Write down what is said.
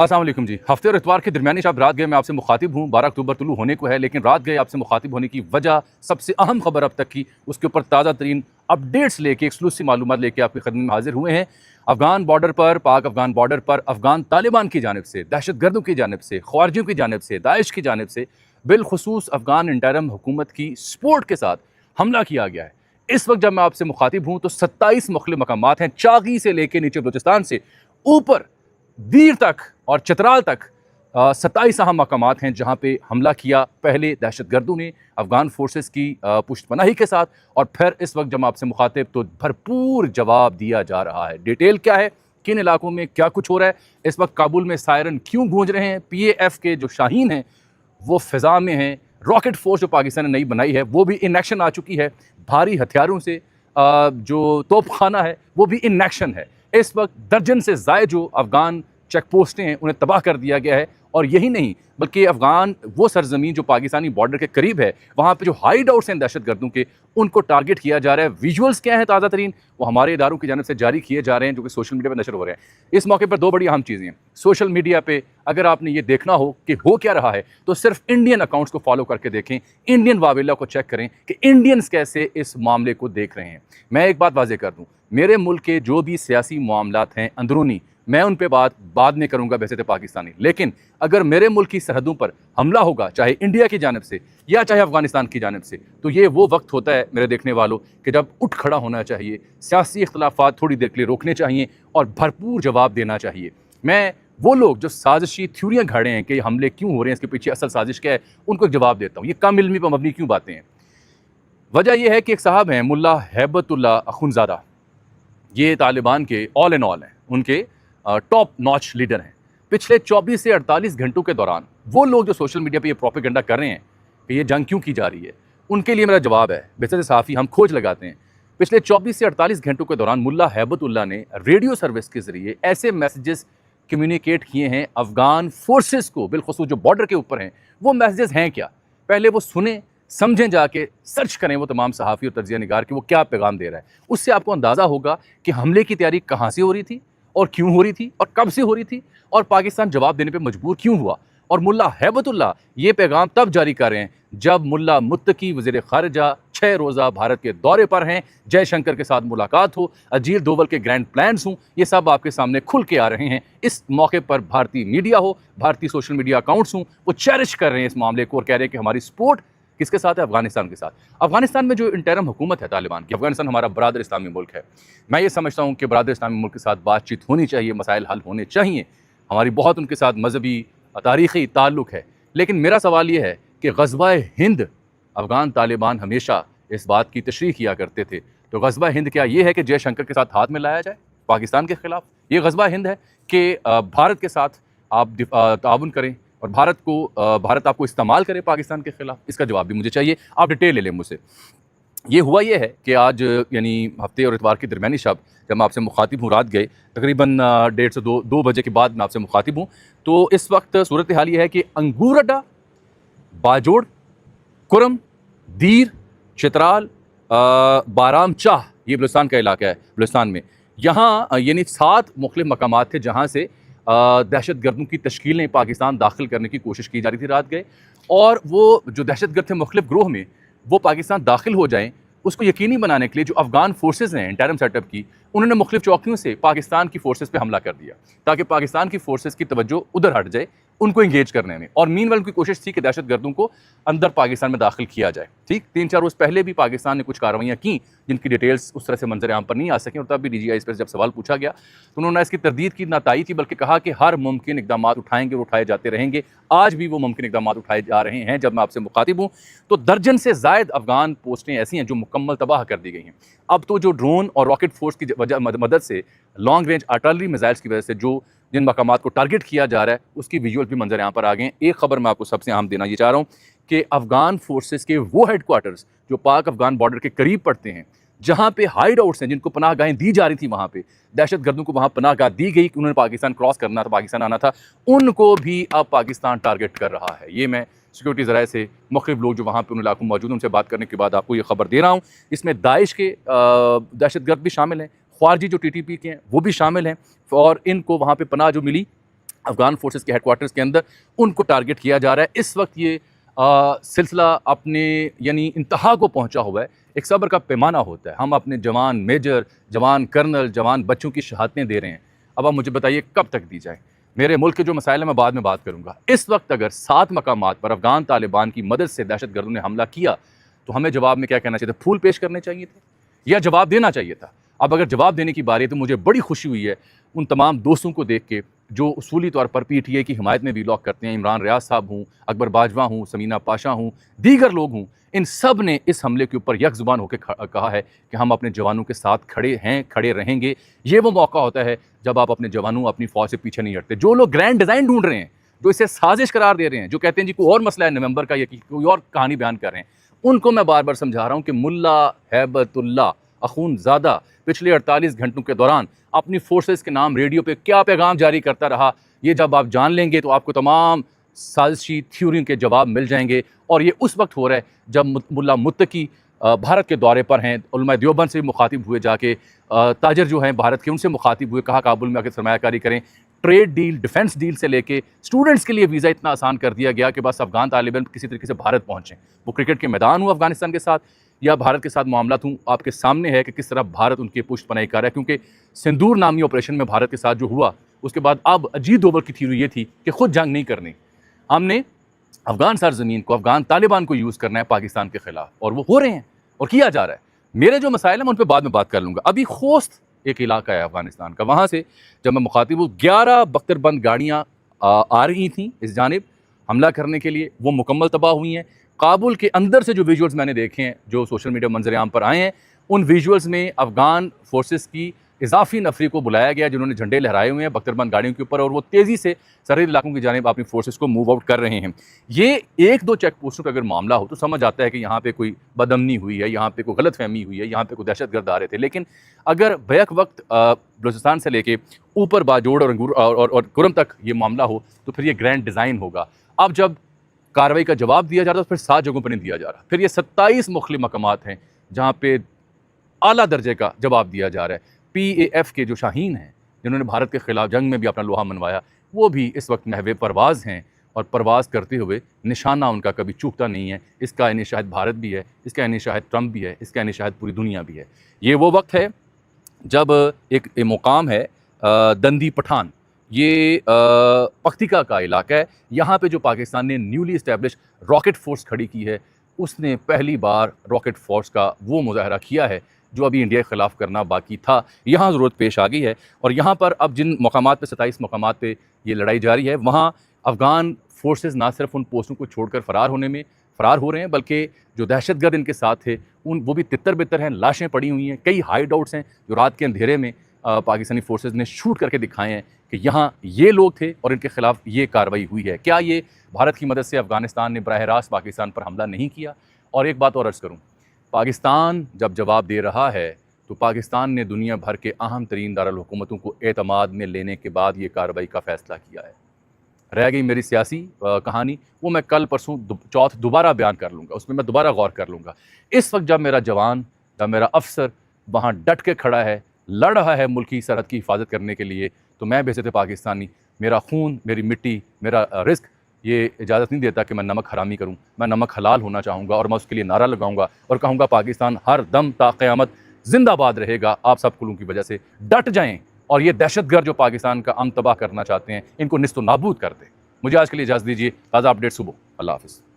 अस्सलाम वालेकुम जी। हफ्ते और इतवार के दरमियानी शब रात गए मैं आपसे मुखातिब हूँ। 12 अक्टूबर तुलू होने को है, लेकिन रात गए आपसे मुखातिब होने की वजह, सबसे अहम खबर अब तक की, उसके ऊपर ताज़ा तरीन अपडेट्स लेके, एक्सक्लूसिव मालूमात लेके आपकी खदमत में हाजिर हुए हैं। अफ़गान बॉर्डर पर, पाक अफ़गान बॉर्डर पर अफ़गान तालिबान की जानिब से, दहशतगर्दों की जानिब से, ख्वारिजियों की जानिब से, दाइश की जानिब से, बिलखुसूस अफ़गान इंटरम हुकूमत की सपोर्ट के साथ हमला किया गया है। इस वक्त जब मैं आपसे मुखातिब हूँ तो 27 मुख्तलिफ मकामात हैं, चागी से लेके नीचे बलूचिस्तान से ऊपर दीर तक और चतराल तक 27 अहम मकामात हैं जहाँ पे हमला किया पहले दहशतगर्दों ने अफ़गान फोर्सेस की पुष्टपनाही के साथ, और फिर इस वक्त जब मैं आपसे मुखातिब तो भरपूर जवाब दिया जा रहा है। डिटेल क्या है, किन इलाकों में क्या कुछ हो रहा है, इस वक्त काबुल में सायरन क्यों गूंज रहे हैं, PAF के जो शाहीन हैं वो फ़िज़ा में हैं, रॉकेट फोर्स जो पाकिस्तान ने नई बनाई है वो भी इन एक्शन आ चुकी है, भारी हथियारों से जो तोपखाना है वो भी इन एक्शन है। इस वक्त दर्जन से ज़ायद जो अफ़गान चेक पोस्टें हैं उन्हें तबाह कर दिया गया है, और यही नहीं बल्कि अफ़गान वो सरजमीन जो पाकिस्तानी बॉर्डर के करीब है वहाँ पे जो हाइड आउट्स हैं दहशतगर्दों के, उनको टारगेट किया जा रहा है। विजुअल्स क्या हैं ताज़ा तरीन, वो हमारे इदारों की जानिब से जारी किए जा रहे हैं जो कि सोशल मीडिया पर नशर हो रहे हैं। इस मौके पर दो बड़ी अहम चीज़ें हैं। सोशल मीडिया पर अगर आपने ये देखना हो कि हो क्या रहा है तो सिर्फ इंडियन अकाउंट्स को फॉलो करके देखें, इंडियन वावेला को चेक करें कि इंडियंस कैसे इस मामले को देख रहे हैं। मैं एक बात वाज़ेह कर दूँ, मेरे मुल्क के जो भी सियासी मामलात हैं अंदरूनी, मैं उन पे बात बाद में करूंगा वैसे तो पाकिस्तानी, लेकिन अगर मेरे मुल्क की सरहदों पर हमला होगा चाहे इंडिया की जानिब से या चाहे अफगानिस्तान की जानिब से, तो ये वो वक्त होता है मेरे देखने वालों कि जब उठ खड़ा होना चाहिए, सियासी इख्तलाफात थोड़ी देर के लिए रोकने चाहिए और भरपूर जवाब देना चाहिए। मैं वो लोग जो साजिशी थ्योरियाँ घड़े हैं कि हमले क्यों हो रहे हैं, इसके पीछे असल साजिश क्या है, उनको एक जवाब देता हूँ। ये कम इल्मी पर मबनी क्यों बातें हैं? वजह यह है कि एक साहब हैं मुल्ला हैबतुल्ला अखुनज़ादा, ये तालिबान के ऑल इन ऑल हैं, उनके टॉप नॉच लीडर हैं। पिछले 24 से 48 घंटों के दौरान वो लोग जो सोशल मीडिया पे ये प्रोपेगेंडा कर रहे हैं कि ये जंग क्यों की जा रही है, उनके लिए मेरा जवाब है, बेहतर सहाफ़ी हम खोज लगाते हैं। पिछले 24 से 48 घंटों के दौरान मुल्ला हैबतुल्ला ने रेडियो सर्विस के ज़रिए ऐसे मैसेजेस कम्युनिकेट किए हैं अफ़गान फोर्सेस को, बिलखुसूस जो बॉर्डर के ऊपर हैं। वो मैसेजेस हैं क्या, पहले वो सुने, समझें, जाके सर्च करें वो तमाम सहाफ़ी और तज्ज़िया निगार कि वो क्या पैगाम दे रहा है। उससे आपको अंदाज़ा होगा कि हमले की तैयारी कहाँ से हो रही थी और क्यों हो रही थी और कब से हो रही थी और पाकिस्तान जवाब देने पे मजबूर क्यों हुआ। और मुल्ला हैबतुल्ला ये पैगाम तब जारी कर रहे हैं जब मुल्ला मुत्तकी वज़ीर ख़ारिजा 6 रोज़ा भारत के दौरे पर हैं, जयशंकर के साथ मुलाकात हो, अजीत डोवल के ग्रैंड प्लान्स हों, ये सब आपके सामने खुल के आ रहे हैं। इस मौके पर भारतीय मीडिया हो, भारतीय सोशल मीडिया अकाउंट्स हों, वो चेरिश कर रहे हैं इस मामले को और कह रहे हैं कि हमारी सपोर्ट किसके साथ है, अफगानिस्तान के साथ। अफगानिस्तान में जो इंटरम हुकूमत है तालिबान की, अफगानिस्तान हमारा बरादर इस्लामी मुल्क है। मैं ये समझता हूँ कि बरादर इस्लामी मुल्क के साथ बातचीत होनी चाहिए, मसाइल हल होने चाहिए। हमारी बहुत उनके साथ मजहबी तारीख़ी ताल्लुक़ है, लेकिन मेरा सवाल ये है कि ग़ज़वा हिंद, अफ़गान तालिबान हमेशा इस बात की तशरीह किया करते थे, तो ग़ज़वा हिंद क्या ये है कि जयशंकर के साथ हाथ मिलाया जाए पाकिस्तान के ख़िलाफ़? ये ग़ज़वा हिंद है कि भारत के साथ आप ताउन करें और भारत आपको इस्तेमाल करे पाकिस्तान के ख़िलाफ़? इसका जवाब भी मुझे चाहिए, आप डिटेल ले लें मुझसे। ये हुआ ये है कि आज यानी हफ्ते और इतवार की दरमियानी शब जब मैं आपसे मुखातिब हूँ, रात गए तकरीबन 1:30 से 2 बजे के बाद मैं आपसे मुखातिब हूँ, तो इस वक्त सूरत हाल ये है कि अंगूर अड्डा, बाजोड़, कुरम, दीर, चित्राल, बाराम चाह, ये बलूचिस्तान का इलाका है। बलूचिस्तान में यहाँ यानी 7 मुख्तलिफ मकामात थे जहाँ से दहशतगर्दों की तश्कीलें पाकिस्तान दाखिल करने की कोशिश की जा रही थी। रात गए और वो जो दहशतगर्द थे मुख्तलिफ ग्रोह में, वो पाकिस्तान दाखिल हो जाएँ, उसको यकीनी बनाने के लिए जो अफ़गान फोर्सेस हैं इंटरम सेटअप की, उन्होंने मुख्तलिफ चौकियों से पाकिस्तान की फोर्सेस पे हमला कर दिया ताकि पाकिस्तान की फोर्सेस की तवज्जो उधर हट जाए उनको इंगेज करने में। और मीनवाइल उनकी कोशिश थी कि दहशतगर्दों को अंदर पाकिस्तान में दाखिल किया जाए। ठीक 3-4 रोज़ पहले भी पाकिस्तान ने कुछ कार्रवाइयाँ की जिनकी डिटेल्स उस तरह से मंजर आम पर नहीं आ सकें, और तब भी DGI पर जब सवाल पूछा गया तो उन्होंने इसकी तरदीद की, ना तायीद की, बल्कि कहा कि हर मुमकिन इकदाम उठाएंगे और उठाए जाते रहेंगे। आज भी वो मुमकिन इकदाम उठाए जा रहे हैं। जब मैं आपसे मुखातिब हूँ तो दर्जन से ज़ायद अफ़गान पोस्टें ऐसी हैं जो मुकम्मल तबाह कर दी गई हैं। अब तो जो ड्रोन और रॉकेट फोर्स की मदद से, लॉन्ग रेंज आर्टिलरी मिसाइल्स की वजह से जो जिन मकामात को टारगेट किया जा रहा है उसकी विजुअल भी मंजर यहाँ पर आ गए हैं। एक खबर मैं आपको सबसे अहम देना ये चाह रहा हूँ कि अफ़गान फोर्सेस के वो हेडक्वार्टर्स जो पाक अफ़गान बॉर्डर के करीब पड़ते हैं, जहाँ पे हाइड आउट्स हैं, जिनको पनाह गाहें दी जा रही थी, वहाँ पे दहशतगर्दों को वहाँ पनाह गाह दी गई कि उन्होंने पाकिस्तान क्रॉस करना था, पाकिस्तान आना था, उनको भी अब पाकिस्तान टारगेट कर रहा है। ये मैं सिक्योरिटी ज़राए से मुख्तलिफ लोग जो वहाँ पर उन इलाकों में मौजूद हैं उनसे बात करने के बाद आपको ये खबर दे रहा हूँ। इसमें दाइश के दहशतगर्द भी शामिल हैं, ख्वारिजी जो TTP के हैं वो भी शामिल हैं, और इनको वहाँ पर पनाह जो मिली अफ़गान फोर्सेस के हेडक्वार्टर्स के अंदर, उनको टारगेट किया जा रहा है। इस वक्त ये सिलसिला अपने यानी इंतहा को पहुंचा हुआ है। एक सब्र का पैमाना होता है। हम अपने जवान मेजर, जवान कर्नल, जवान बच्चों की शहादतें दे रहे हैं। अब आप मुझे बताइए कब तक दी जाए। मेरे मुल्क के जो मसाइल हैं मैं बाद में बात करूँगा। इस वक्त अगर 7 मकामात पर अफ़गान तालिबान की मदद से दहशतगर्दों ने हमला किया तो हमें जवाब में क्या कहना चाहिए था? फूल पेश करने चाहिए थे या जवाब देना चाहिए था? अब अगर जवाब देने की बारी है तो मुझे बड़ी खुशी हुई है उन तमाम दोस्तों को देख के जो उसूली तौर पर पीटीए की हिमायत में बिलॉन्ग करते हैं। इमरान रियाज साहब हूँ, अकबर बाजवा हूँ, समीना पाशा हूँ, दीगर लोग हूँ, इन सब ने इस हमले के ऊपर यक ज़ुबान होकर कहा है कि हम अपने जवानों के साथ खड़े हैं, खड़े रहेंगे। ये वो मौका होता है जब आप अपने जवानों, अपनी फ़ौज से पीछे नहीं हटते। जो लोग ग्रैंड डिज़ाइन ढूंढ रहे हैं, जो इसे साजिश करार दे रहे हैं, जो कहते हैं जी कोई और मसला है नवंबर का या कोई और कहानी बयान कर रहे हैं, उनको मैं बार बार समझा रहा हूँ कि मुल्ला हैबतुल्ला अखूनज़ादा पिछले 48 घंटों के दौरान अपनी फोर्सेस के नाम रेडियो पे क्या पैगाम जारी करता रहा, ये जब आप जान लेंगे तो आपको तमाम साजिशी थ्योरियों के जवाब मिल जाएंगे। और ये उस वक्त हो रहा है जब मुल्ला मुत्तकी भारत के दौरे पर हैं। उलमा देवबंद से मुखातिब हुए जाके, ताजर जो हैं भारत के, उनसे मुखातिब हुए, कहा काबुल में आकर सरमायाकारी करें। ट्रेड डील, डिफेंस डील से लेके स्टूडेंट्स के लिए वीज़ा इतना आसान कर दिया गया कि बस अफ़गान तालिबान किसी तरीके से भारत पहुँचें। वो क्रिकेट के मैदान हो अफ़गानिस्तान के साथ या भारत के साथ मामलात हूँ, आपके सामने है कि किस तरह भारत उनकी पुष्ट पनाही कर रहा है। क्योंकि सिंदूर नामी ऑपरेशन में भारत के साथ जो हुआ, उसके बाद अब अजीत डोभाल की थ्योरी ये थी कि खुद जंग नहीं करनी, हमने अफ़गान सरज़मीन को, अफ़गान तालिबान को यूज़ करना है पाकिस्तान के ख़िलाफ़, और वो हो रहे हैं और किया जा रहा है। मेरे जो मसाइल हैं मैं उन पर बाद में बात कर लूँगा। अभी खोस्त एक इलाका है अफ़गानिस्तान का, वहाँ से जब मैं मुखातिब हूँ 11 बख्तरबंद गाड़ियाँ आ रही थीं इस जानिब हमला करने के लिए, वो मुकम्मल तबाह हुई हैं। काबुल के अंदर से जो विजुअल्स मैंने देखे हैं, जो सोशल मीडिया मंजर आम पर आए हैं, उन विजुअल्स में अफ़गान फोर्सेस की इजाफी नफरी को बुलाया गया जिन्होंने झंडे लहराए हुए हैं बख्तरबंद गाड़ियों के ऊपर, और वो तेज़ी से सरहदी इलाकों की जानिब अपनी फोर्सेस को मूव आउट कर रहे हैं। ये 1-2 चेक पोस्टों का अगर मामला हो तो समझ आता है कि यहाँ पे कोई बदअमनी हुई है, यहाँ पे कोई गलत फहमी हुई है, यहाँ पे कोई दहशतगर्द आ रहे थे। लेकिन अगर बैक वक्त बलूचिस्तान से लेके ऊपर बाजोड़ और कुरम तक ये मामला हो तो फिर ये ग्रैंड डिज़ाइन होगा। अब जब कार्रवाई का जवाब दिया जा रहा है तो फिर 7 जगहों पर नहीं दिया जा रहा, फिर ये 27 मुख्तलिफ मकामात हैं जहाँ पे आला दर्जे का जवाब दिया जा रहा है। PAF के जो शाहीन हैं, जिन्होंने भारत के ख़िलाफ़ जंग में भी अपना लोहा मनवाया, वो भी इस वक्त महवे परवाज़ हैं और परवाज़ करते हुए निशाना उनका कभी चूकता नहीं है। इसका यानी शायद भारत भी है, इसका यानी शायद ट्रंप भी है, इसका यानी शायद पूरी दुनिया भी है। ये वो वक्त है जब एक मुकाम है दंदी पठान, ये पख्तिका का इलाका है। यहाँ पे जो पाकिस्तान ने न्यूली इस्टेब्लिश रॉकेट फ़ोर्स खड़ी की है, उसने पहली बार रॉकेट फ़ोर्स का वो मुज़ाहरा किया है जो अभी इंडिया के ख़िलाफ़ करना बाकी था। यहाँ ज़रूरत पेश आ गई है और यहाँ पर अब जिन मकामात पे 27 मकामात पे ये लड़ाई जारी है, वहाँ अफ़गान फोर्सेस ना सिर्फ उन पोस्टों को छोड़कर फ़रार हो रहे हैं, बल्कि जो दहशतगर्द इनके साथ थे वो भी तितर-बितर हैं, लाशें पड़ी हुई हैं। कई हाइड आउट्स हैं जो रात के अंधेरे में पाकिस्तानी फोर्सेस ने शूट करके दिखाए हैं कि यहाँ ये लोग थे और इनके ख़िलाफ़ ये कार्रवाई हुई है। क्या ये भारत की मदद से अफ़गानिस्तान ने बराह रास्त पाकिस्तान पर हमला नहीं किया? और एक बात और अर्ज़ करूँ, पाकिस्तान जब जवाब दे रहा है तो पाकिस्तान ने दुनिया भर के अहम तरीन दारुल हुकूमतों को एतमाद में लेने के बाद ये कार्रवाई का फ़ैसला किया है। रह गई मेरी सियासी कहानी, वो मैं कल परसों चौथ दोबारा बयान कर लूँगा, उसमें मैं दोबारा गौर कर लूँगा। इस वक्त जब मेरा जवान, जब मेरा अफसर वहाँ डट के खड़ा है, लड़ रहा है मुल्क की सरहद की हिफाजत करने के लिए, तो मैं बेहद पाकिस्तानी, मेरा खून, मेरी मिट्टी, मेरा रिस्क ये इजाज़त नहीं देता कि मैं नमक हरामी करूं। मैं नमक हलाल होना चाहूँगा और मैं उसके लिए नारा लगाऊंगा और कहूँगा पाकिस्तान हर दम ता क़यामत जिंदाबाद रहेगा। आप सब कुलों की वजह से डट जाएं और ये दहशतगर्द जो पाकिस्तान का अमन तबाह करना चाहते हैं, इनको निस्तो नाबूद कर दें। मुझे आज के लिए इजाज़त दीजिए। ताज़ा अपडेट सुबह। अल्लाह हाफ़िज़।